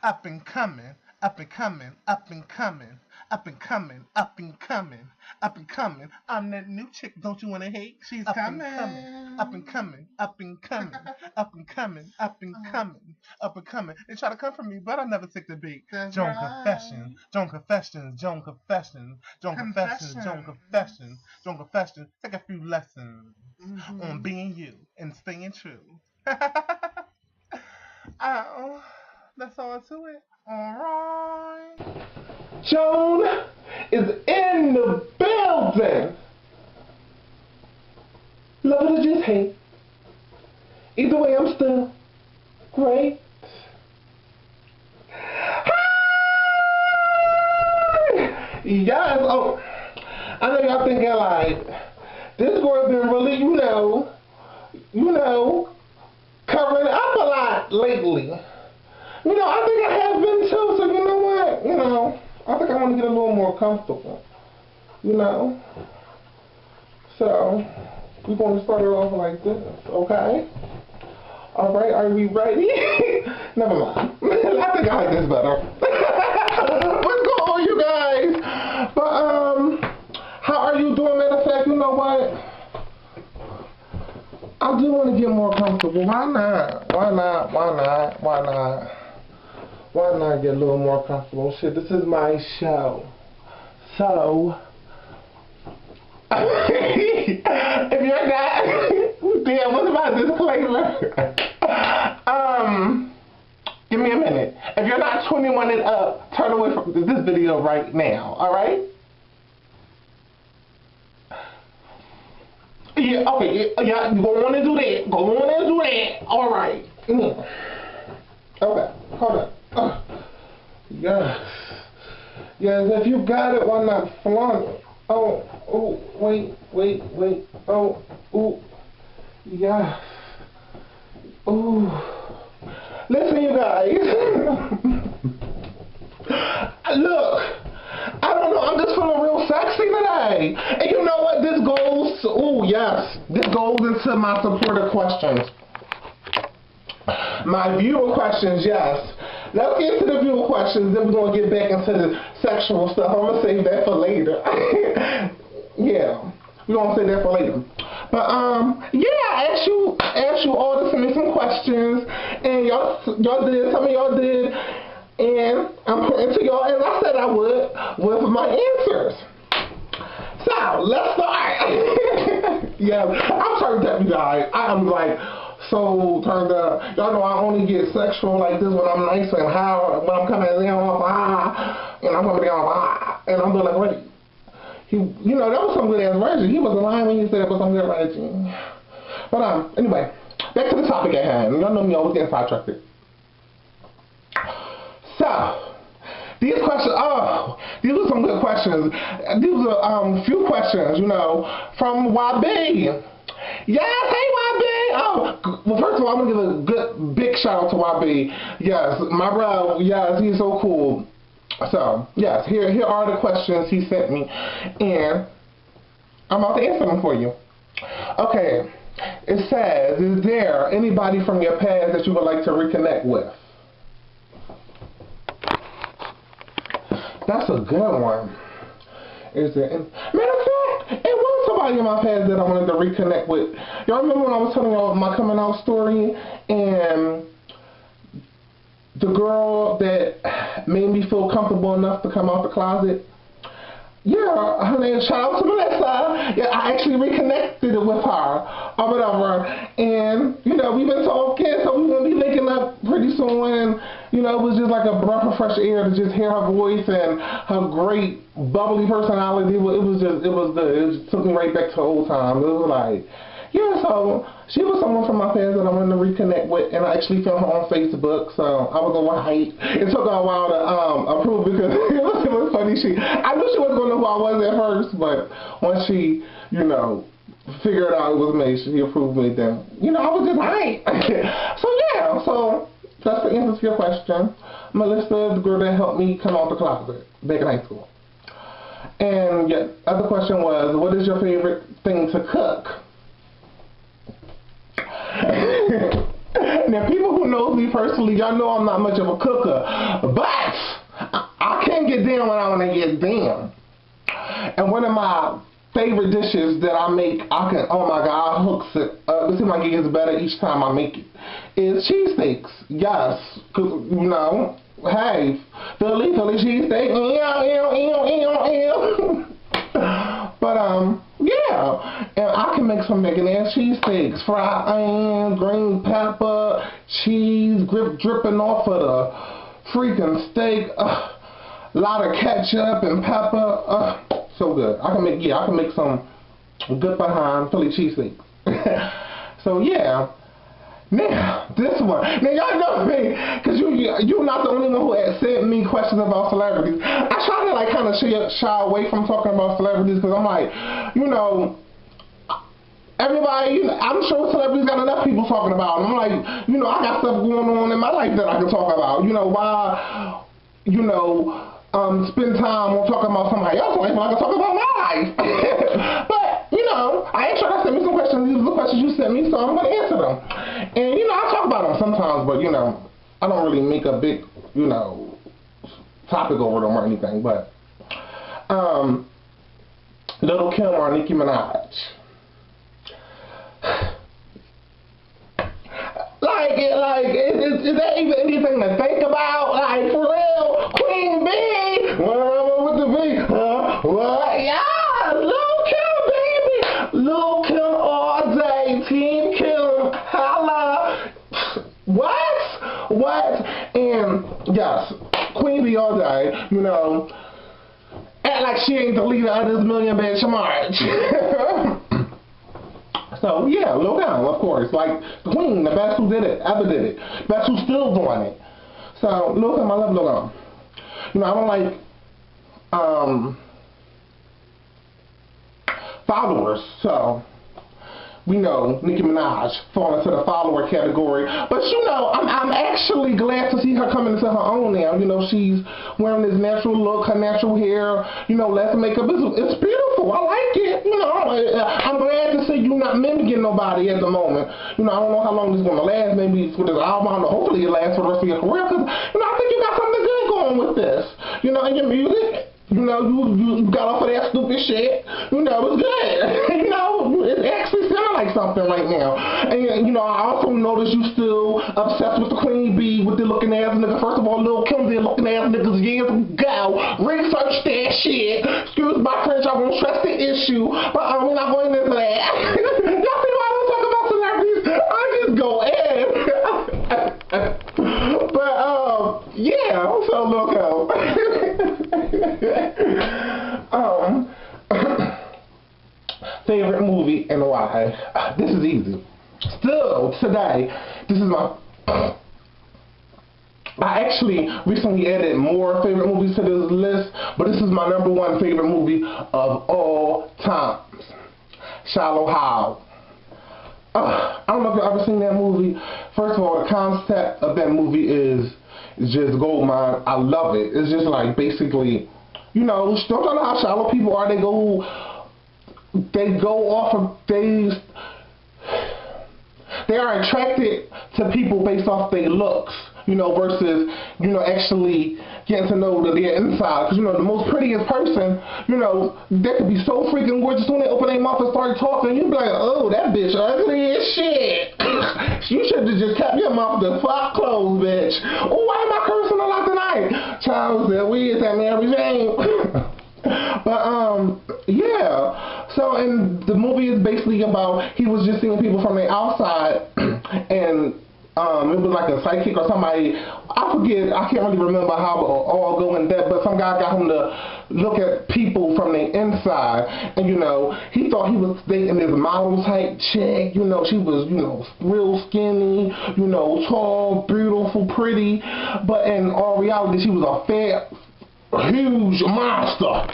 Up and coming, up and coming, up and coming, up and coming, up and coming, up and coming. I'm that new chick, don't you wanna hate? She's Up coming. and coming, up and coming, up and coming, up and coming, up and coming, up and coming. They try to come for me, but I never take the bait. That's Joan right. Confession, Joan Confession, Joan Confession, Joan Confession, Joan Confession, Joan Confession. Take a few lessons on being you and staying true. Oh, that's all to it. Alright. Joan is in the building. Love it or just hate. Either way, I'm still great. Hi! Yes, oh, I know y'all thinking like, this girl been really, covering up a lot lately. I think I have been too, so you know what? I think I want to get a little more comfortable. So, we're going to start it off like this, okay? Alright, are we ready? Never mind. I think I like this better. What's going on, you guys? But, how are you doing? Matter of fact, you know what? I do want to get more comfortable. Why not? Why not get a little more comfortable? Shit, this is my show. So, if you're not, damn, what's my disclaimer? Give me a minute. If you're not 21 and up, turn away from this video right now, alright? Yeah, okay, yeah, you go on and do that. Go on and do that. Alright. Okay, hold up. Yes. Yes, if you got it, why not flaunt it? Oh, wait. Oh, yes. Ooh. Listen, you guys. Look, I don't know, I'm just feeling real sexy today. And you know what, this goes into my supporter questions. My viewer questions, yes. Let's get into the viewer questions, then we're going to get back into the sexual stuff. I'm going to save that for later. Yeah, we're going to save that for later. But, yeah, I asked you all to send me some questions, and y'all did, some of y'all did, and I'm putting to y'all, as I said I would, with my answers. So, let's start. Yeah, I'm turned up, you guys. I'm like, so turned up. Y'all know I only get sexual like this when I'm nice and high, when I'm coming down off high, and I'm coming down off high, and I'm doing like, wait. That was some good ass Reggie. He wasn't lying when he said it was some good Reggie. But anyway, back to the topic at hand. Y'all know me always getting sidetracked. So, these questions, these are some good questions. These are few questions, from YB. Yes, hey YB. Oh, well, first of all, I'm gonna give a good big shout out to YB. Yes, my bro. Yes, he's so cool. So, yes, here are the questions he sent me, and I'm about to answer them for you. Okay, it says, is there anybody from your past that you would like to reconnect with? That's a good one. Is there? Matter of fact, it was somebody in my past that I wanted to reconnect with. Y'all remember when I was telling y'all my coming out story, and the girl that made me feel comfortable enough to come out the closet? Yeah, her name is, shout out to Melissa. Yeah, I actually reconnected with her or whatever. And, we've been talking, so we're going to be linking up pretty soon. And, it was just like a breath of fresh air to just hear her voice and her great bubbly personality. It was good. It just took me right back to old times. It was like, yeah, so she was someone from my past that I wanted to reconnect with, and I actually found her on Facebook, so I was a white. It took her a while to approve because it was funny. I knew she wasn't going to know who I was at first, but once she, figured out it was me, she approved me, then, I was just white. So yeah, so that's the answer to your question. Melissa, the girl that helped me come out the closet back in high school. And yeah, other question was, what is your favorite thing to cook? Now, people who knows me personally, y'all know I'm not much of a cooker, but I can get down when I want to get down. And one of my favorite dishes that I make, oh my God, I hooks it. It seems like it gets better each time I make it. Is cheesesteaks. Yes, because, you know, hey, Philly cheesesteak. But, yeah. And I can make some bacon and cheesesteaks. Fried onion, green pepper, cheese, dripping off of the freaking steak. A lot of ketchup and pepper. So good. I can make some good behind Philly cheesesteaks. So yeah. Now, this one. Now, y'all know me, because you're not the only one who had sent me questions about celebrities. I try to, like, kind of shy away from talking about celebrities, because I'm like, you know, everybody, you know, I'm sure celebrities got enough people talking about them. I'm like, you know, I got stuff going on in my life that I can talk about. You know, why, you know, spend time on talking about somebody else's life when I can talk about my life. But, you know, I ain't sure I sent me some questions. These are the questions you sent me, so I'm going to answer them. And, you know, I talk about them sometimes, but, you know, I don't really make a big, you know, topic over them or anything. But, Lil Kim or Nicki Minaj? Is that even anything to think about? Like, for real? Queen Bee? With the B? What? Yeah! Lil Kim, baby! Lil Kim all day. Team Kim. Holla. What? And, yes, Queen Bee all day, you know. Act like she ain't the leader of this million bitch march. So, yeah, Lil Kim, of course. Like, the queen, the best who did it, ever did it. Best who's still doing it. So, Lil Kim, I love Lil Kim. You know, I don't like, followers, so we know Nicki Minaj fall into the follower category. But, you know, I'm actually glad to see her coming into her own now. You know, she's wearing this natural look, her natural hair, you know, less makeup. It's beautiful. I like it. You know, I'm glad to see you not mimicking nobody at the moment. You know, I don't know how long this is going to last. Maybe for this album, hopefully it lasts for the rest of your career. Because, you know, I think you got something good going with this. You know, in your music. You know, you got off of that stupid shit. You know, it's good. You know, it actually sounds like something right now. And, you know, I also noticed you still obsessed with the Queen Bee, with the looking ass nigga. First of all, Lil Kim did looking ass niggas years ago. Research that shit. Excuse my French, I won't stress the issue. But we're not going into that. Y'all see why I don't talk about celebrities? I just go in. But, yeah, so Lil Kim. Favorite movie and why? This is easy. Still, today, this is my... I actually recently added more favorite movies to this list, but this is my #1 favorite movie of all times. Shallow Hal. I don't know if you've ever seen that movie. First of all, the concept of that movie is just goldmine. I love it. It's just like basically, you know, don't you know how shallow people are? They go off of things. They are attracted to people based off their looks, you know, versus, you know, actually getting to know their inside. Because, you know, the most prettiest person, you know, they could be so freaking gorgeous when they open their mouth and start talking. You'd be like, oh, that bitch ugly as shit. You should have just kept your mouth the fuck closed, bitch. Oh, why am I cursing a lot tonight? Charles said, we is at Mary Jane. But, yeah. So, and the movie is basically about, he was just seeing people from the outside, and it was like a psychic or somebody, I forget, I can't really remember how it all go in depth, but some guy got him to look at people from the inside, and, you know, he thought he was dating this model type chick, you know, she was, you know, real skinny, you know, tall, beautiful, pretty, but in all reality, she was a huge monster.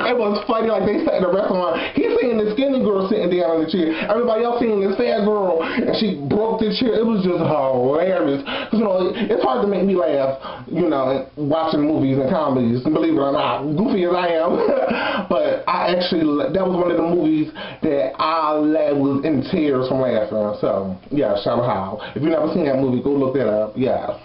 It was funny, like they sat in the restaurant. He's seeing the skinny girl sitting down in the chair. Everybody else seeing this fat girl, and she broke the chair. It was just hilarious. You know, it's hard to make me laugh, you know, watching movies and comedies, believe it or not, goofy as I am. But I actually, that was one of the movies that I was in tears from laughing. So, yeah, shout out. If you've never seen that movie, go look that up. Yeah.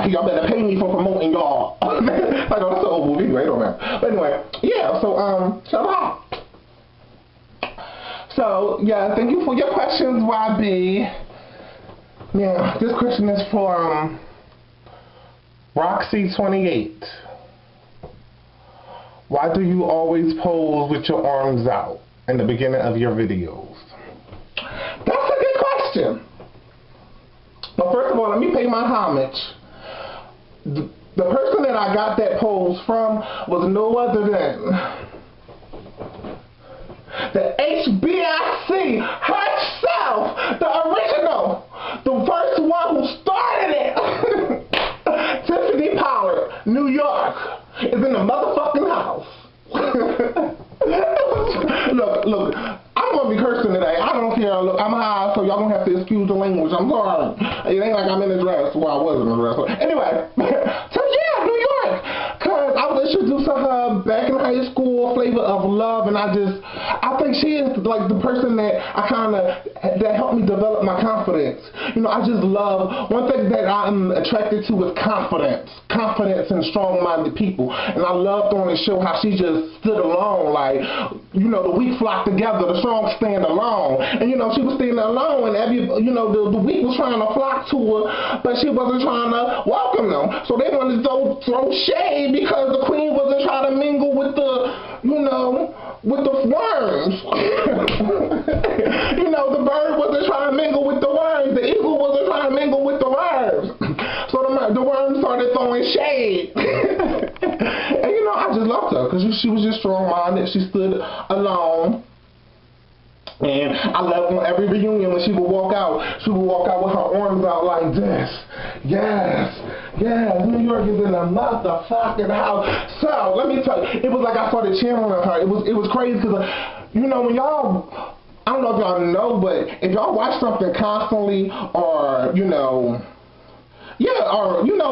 Y'all better pay me for promoting y'all. Like on the old movie, wait on that. But anyway, yeah, so shout out. So yeah, thank you for your questions, YB. Now, this question is from Roxy28. Why do you always pose with your arms out in the beginning of your videos? That's a good question. But first of all, let me pay my homage. The person that I got that pose from was no other than the HBIC herself, the original, the first one who started it. Tiffany Pollard, New York, is in the motherfucking house. Look, I'm going to be cursing today. I don't care. Look, I'm high, so y'all going to have to excuse the language. I'm sorry. It ain't like I'm in a dress. Well, I was in a dress. Anyway, so yeah, New York. Because I was introduced to her back in high school, Flavor of Love, and I think she is like the person that that helped me develop my confidence. You know, I just love, one thing that I'm attracted to is confidence and strong-minded people. And I loved on the show how she just stood alone, like, you know, the weak flock together, the strong stand alone. And, you know, she was standing alone, and the weak was trying to flock to her, but she wasn't trying to welcome them. So they wanted to throw shade because the queen wasn't trying to mingle with the, with the worms. You know, the bird wasn't trying to mingle with the worms. The eagle wasn't trying to mingle with the worms. So the worms started throwing shade. And, you know, I just loved her because she was just strong-minded. She stood alone. And I loved on every reunion when she would walk out with her arms out like this. Yes, New York is in a motherfucking house. So, let me tell you, it was like I started channeling her. It was crazy because, you know, when y'all, I don't know if y'all know, but if y'all watch something constantly or,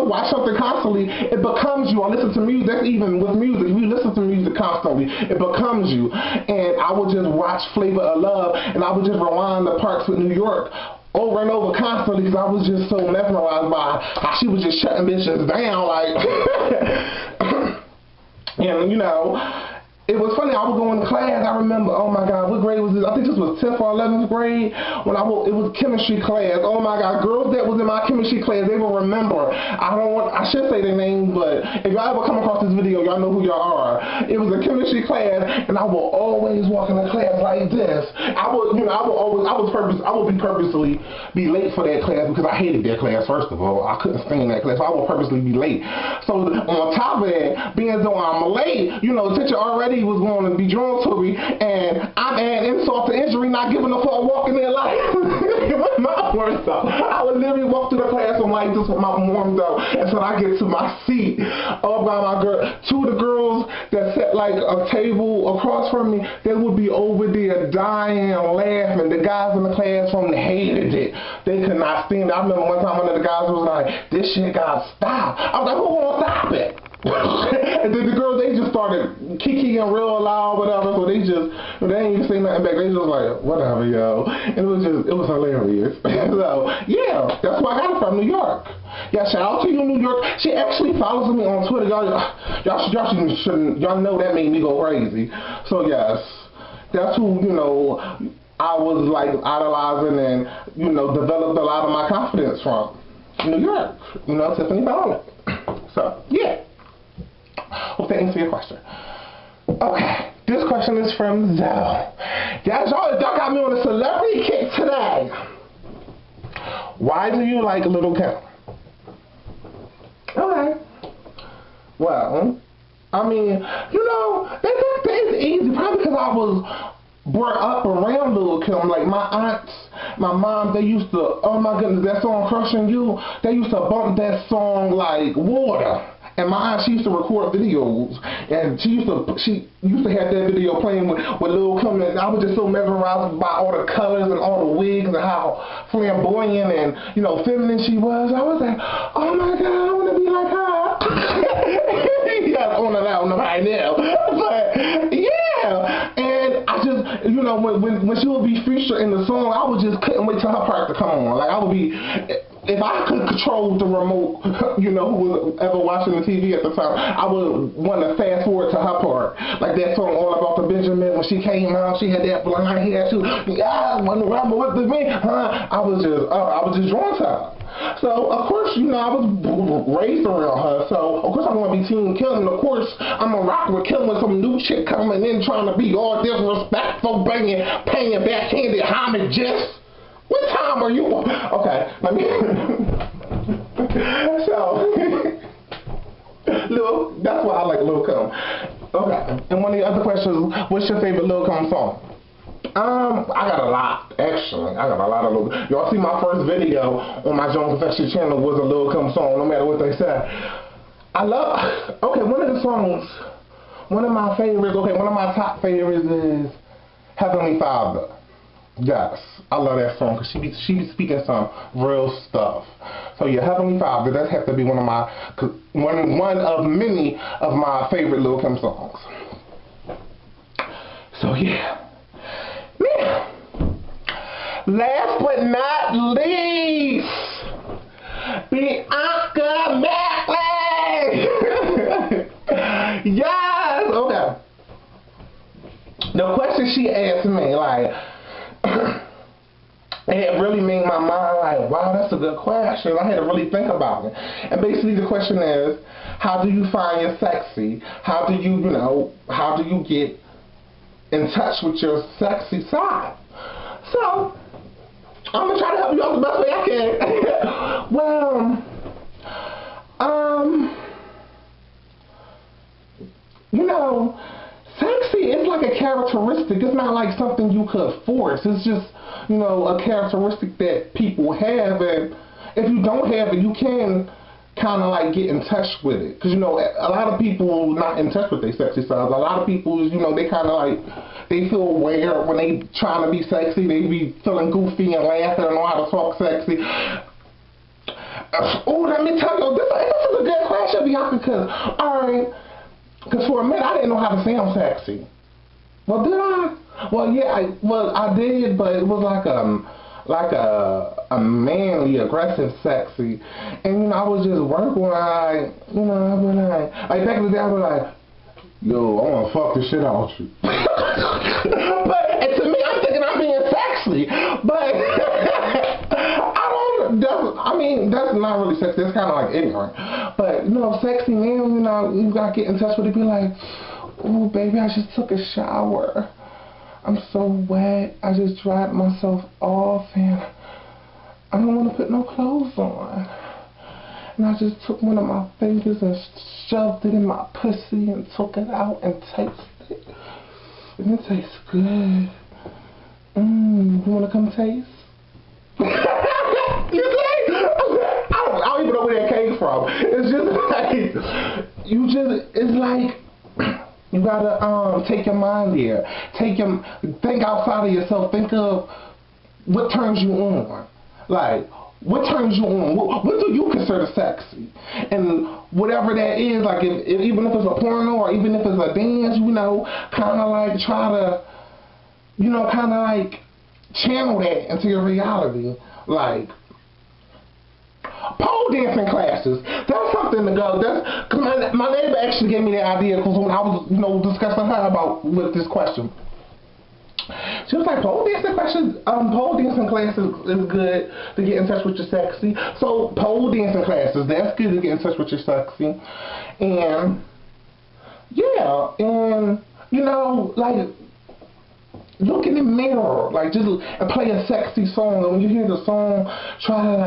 watch something constantly, it becomes you. Or listen to music, that's even with music. If you listen to music constantly, it becomes you. And I would just watch Flavor of Love, and I would just rewind the parts with New York over and over constantly because I was just so mesmerized by how she was just shutting bitches down, like, and, you know, it was funny, I would go into class, I remember, oh my God, what grade was this? I think this was 10th or 11th grade, it was chemistry class. Oh my God, girls that was in my chemistry class, they will remember. I should say their name, but if y'all ever come across this video, y'all know who y'all are. It was a chemistry class, and I will always walk in the class like this. I would purposely be late for that class because I hated that class, first of all. I couldn't stand that class, so I would purposely be late. So on top of that, being though I'm late, you know, the teacher already was going to be drawn to me, and I'm adding insult to injury, not giving a fuck, walking there like with my arms out. I would literally walk through the classroom like this with my arms out until I get to my seat. Oh by my girl, two of the girls that sat like a table across from me, they would be over there dying, laughing. The guys in the classroom hated it. They could not stand it. I remember one time one of the guys was like, "This shit gotta stop." I was like, "Who gonna stop it?" And then the girls, they just started kikiing real loud, whatever, so they ain't even say nothing back. They just like, whatever, yo. And it was hilarious. So, yeah, that's where I got it from, New York. Yeah, shout out to you, New York. She actually follows me on Twitter. Y'all know that made me go crazy. So, yes, that's who, I was like idolizing and, developed a lot of my confidence from. New York, Tiffany Pollard. So, yeah. Hope that answers your question. Okay, this question is from Zoe. Y'all got me on a celebrity kick today. Why do you like Lil Kim? Okay. Well, I mean, that's easy. Probably because I was brought up around Lil Kim. Like my aunts, my mom, they used to, oh my goodness, that song Crushing You, they used to bump that song like water. And my aunt, she used to record videos, and she used to have that video playing with Lil Kim, and I was just so mesmerized by all the colors and all the wigs and how flamboyant and, you know, feminine she was. I was like, oh my God, I want to be like her. Yeah, on and out right now. But yeah, and I just, you know, when she would be featured in the song, I would just couldn't wait till her part to come on. Like I would be. If I could control the remote, you know, who was ever watching the TV at the time, I would want to fast forward to her part. Like that song All About the Benjamin, when she came out, she had that blonde hair, she was, yeah, I want to rumble with the man, I was just drawn to her. So, of course, you know, I was raised around her, so, of course, I'm going to be Team Kim, and of course, I'm going to rock with Kim with some new chick coming in, trying to be all disrespectful, paying backhanded homages. What time are you on? Okay, let me. So, that's why I like Lil Kim. Okay, and one of the other questions, what's your favorite Lil Kim song? I got a lot, actually. I got a lot of Lil Kim. Y'all see my first video on my Joan Confession channel was a Lil Kim song, no matter what they said. Okay, one of the songs, one of my favorites, one of my top favorites is Heavenly Father. Yes, I love that song because she be speaking some real stuff. So yeah, Heavenly Father, that has to be one of many of my favorite Lil Kim songs. So yeah. Now, last but not least, Bianca Mackley. Yes, okay. The question she asked me, like, it really made my mind like, wow, that's a good question. I had to really think about it. And basically the question is, how do you find your sexy? How do you get in touch with your sexy side? So, I'm going to try to help you out the best way I can. Well, you know, sexy is like a characteristic. It's not like something you could force. It's just, you know, a characteristic that people have, and if you don't have it, you can kind of like get in touch with it. Because, you know, a lot of people not in touch with their sexy sides. A lot of people, you know, they kind of like, they feel weird when they trying to be sexy. They be feeling goofy and laughing and know how to talk sexy. Oh, let me tell you, this is a good question, Bianca, because, alright, because for a minute I didn't know how to sound sexy. Well, did I? Well, yeah, I did, but it was like a manly, aggressive sexy. And, you know, I was just working like, you know, I was like back in the day, I was like, yo, I want to fuck the shit out of you. But, and to me, I'm thinking I'm being sexy. But, that's not really sexy. That's kind of like ignorant. But, you know, sexy man, you know, you got to get in touch with it. Be like, ooh, baby, I just took a shower. I'm so wet. I just dried myself off and I don't want to put no clothes on. And I just took one of my fingers and shoved it in my pussy and took it out and tasted it. And it tastes good. You want to come taste? You see? I don't even know where that came from. It's just like, it's like, you gotta take your mind there. Think outside of yourself. Think of what turns you on. Like, what turns you on? What do you consider sexy? And whatever that is, like even if it's a porno or even if it's a dance, you know, kind of like try to, you know, kind of like channel that into your reality. Like, pole dancing classes. That's something to go. Cause my neighbor actually gave me the idea because when I was, you know, discussing her with this question. She was like, pole dancing classes is good to get in touch with your sexy. So pole dancing classes, that's good to get in touch with your sexy. And yeah, and you know, like look in the mirror, like just and play a sexy song. And when you hear the song, try to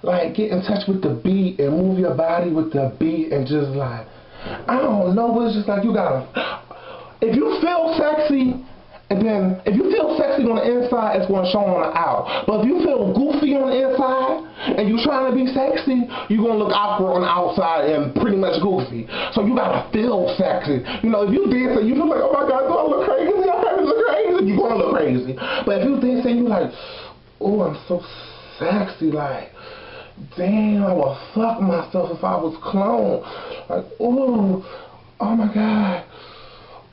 like get in touch with the beat and move your body with the beat and just like, I don't know, but it's just like you gotta, if you feel sexy, and then if you feel sexy on the inside, it's gonna show on the out. But if you feel goofy on the inside, and you trying to be sexy, you gonna look awkward on the outside and pretty much goofy. So you gotta feel sexy. You know, if you dancing, you feel like, oh my God, do I look crazy? I probably look crazy. You gonna look crazy. But if you dancing, you like, oh, I'm so sexy. Like, damn, I would fuck myself if I was cloned. Like, oh my God.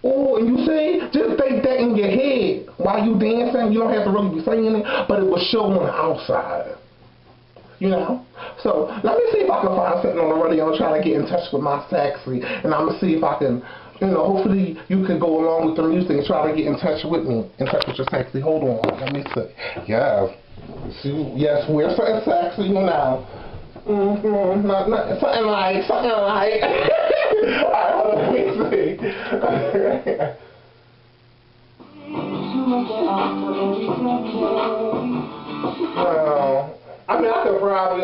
Oh, and you see, just think that in your head while you dancing. You don't have to really be saying it, but it will show on the outside. You know? So, let me see if I can find something on the radio and try to get in touch with my sexy. And I'm going to see if I can, you know, hopefully you can go along with the music and try to get in touch with me. In touch with your sexy. Hold on. Let me see. Yeah. See, yes, we're something sexy, you know. Something like. Alright, hold on, let me see.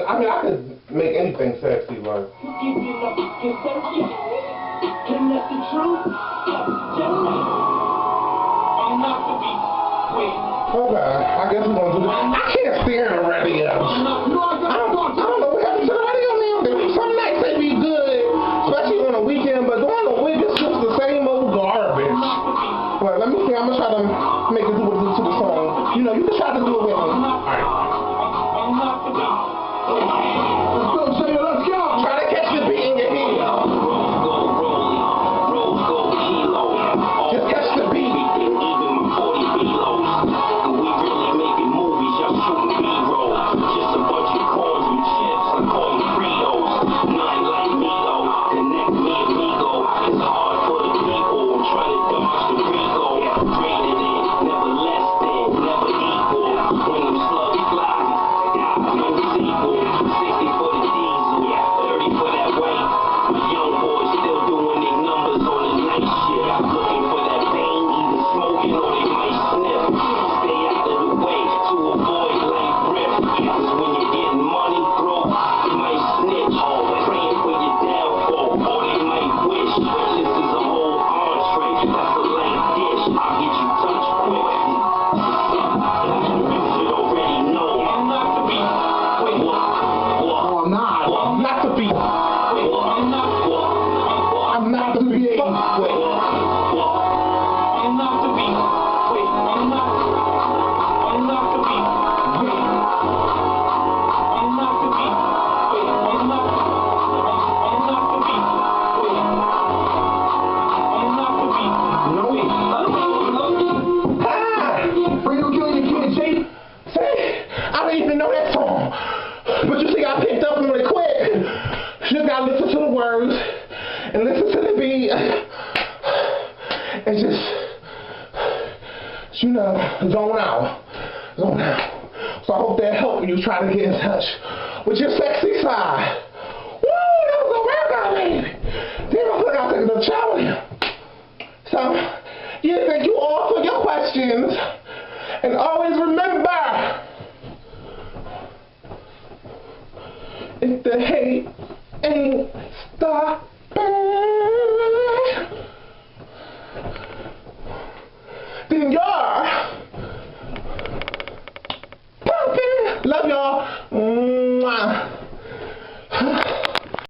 I could make anything sexy, like. Okay, I guess we're gonna do this. I can't stand the radio. I don't know what happened to the radio now. Some nights they be good, especially on the weekend, but during the week it's just the same old garbage. Well, let me see. I'm gonna try to make it do it to the song. You know, you can try to do it with me. Alright. Let's go. Try to catch the beat in your head. Just catch the beat. And listen to the beat and just, you know, zone out. So I hope that helped you try to get in touch with your sexy side. Woo, that was a workout, baby. Then I forgot to take another shower. So, yeah, thank you all for your questions. And always remember, if the hate ain't stopping, then you're pumping. Love y'all. Mwah.